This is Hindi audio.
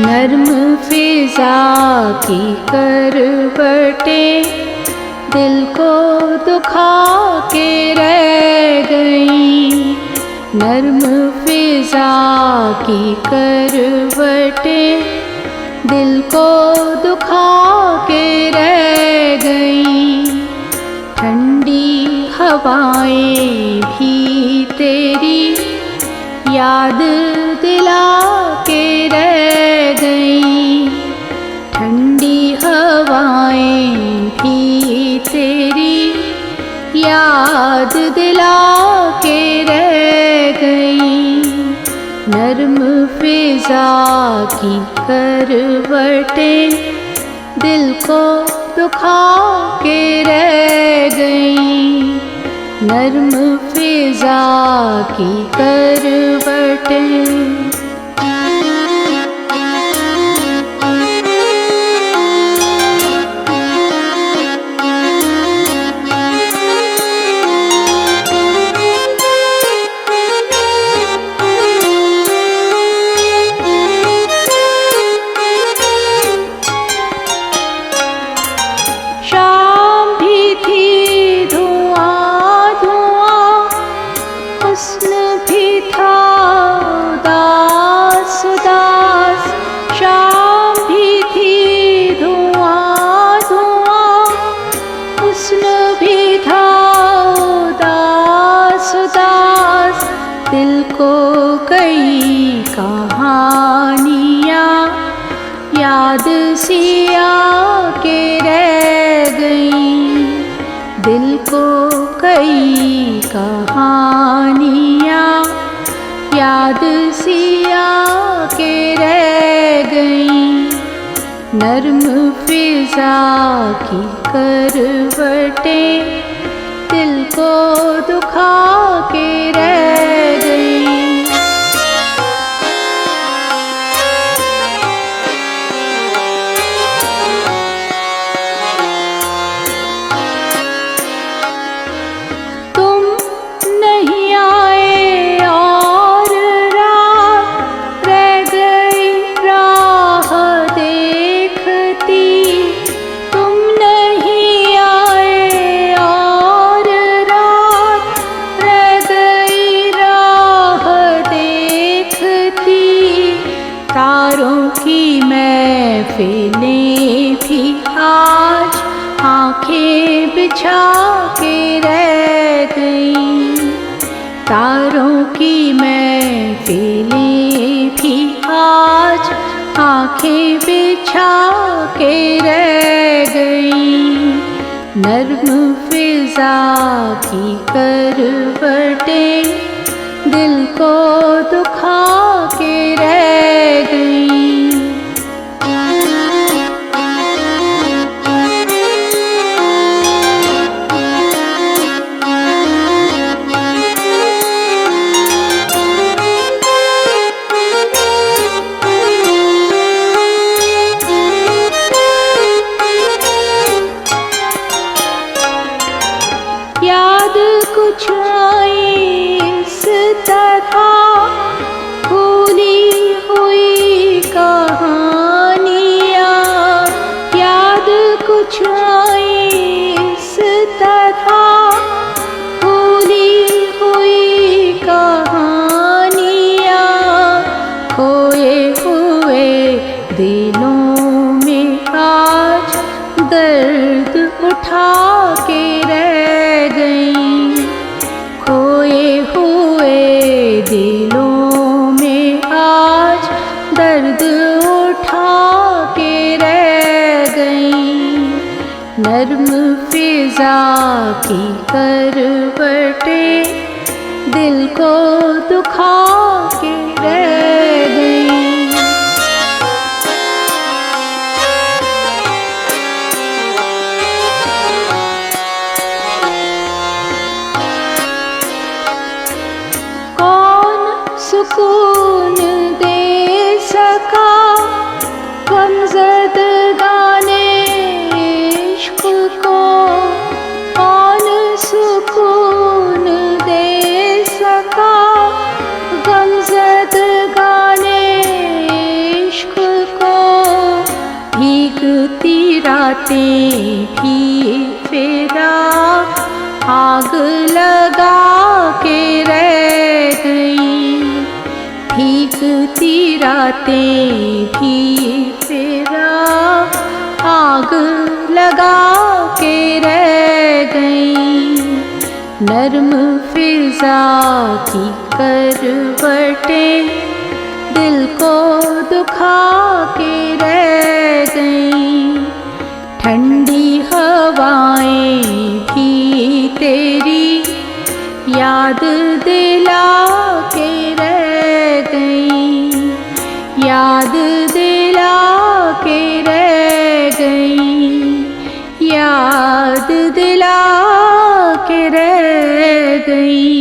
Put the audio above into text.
नर्म फिजा की करवटें दिल को दुखा के रह गई। नर्म फिजा की करवटें दिल को दुखा के रह गई। ठंडी हवाएं भी तेरी याद दिला के रह गई। ठंडी हवाएं भी तेरी याद दिला के रह गई। नर्म फिजा की करवटें दिल को दुखा के रह गई। नर्म फिजा की करवटें। दिल को कई कहानियाँ याद सिया के रह गई। दिल को कई कहानियाँ याद सिया के रह गई। नर्म फिजा की करवटें दिल को दुखा के रह गई। तुम नहीं आए और रात रह गई राह देखती। तुम नहीं आए और रात रह गई राह देखती। तारों की महफिलें भी आज आंखें बिछा के रह गई। तारों की महफिलें भी आज आंखें बिछा के रह गई। नर्म फिजा की करवटें दिल को दुखा के रह गई। याद कुछ आई इस तरह भूली हुई कहानियाँ। याद कुछ आई इस तरह भूली हुई कहानियाँ। खोए हुए दिलों में आज दर्द उठा के रह गई। खोए हुए दिलों में आज दर्द उठा के रह गई। नर्म फिजा की करवटें दिल को दुखा के सुकून दे सका, गमज़दगाने इश्क को कौन सुकून दे सका, गमज़दगाने इश्क को। भीगती रातें भी फिरा आग लगा के रह गईं, भीगती रातें भी फिरा आग लगा के रह गईं। नर्म फिजा की करवटें दिल को दुखा के रह गईं, ठंडी हवाएं भी तेरी याद दिला के रह गईं, याद दिला के रह गईं, याद दिला के रह गईं।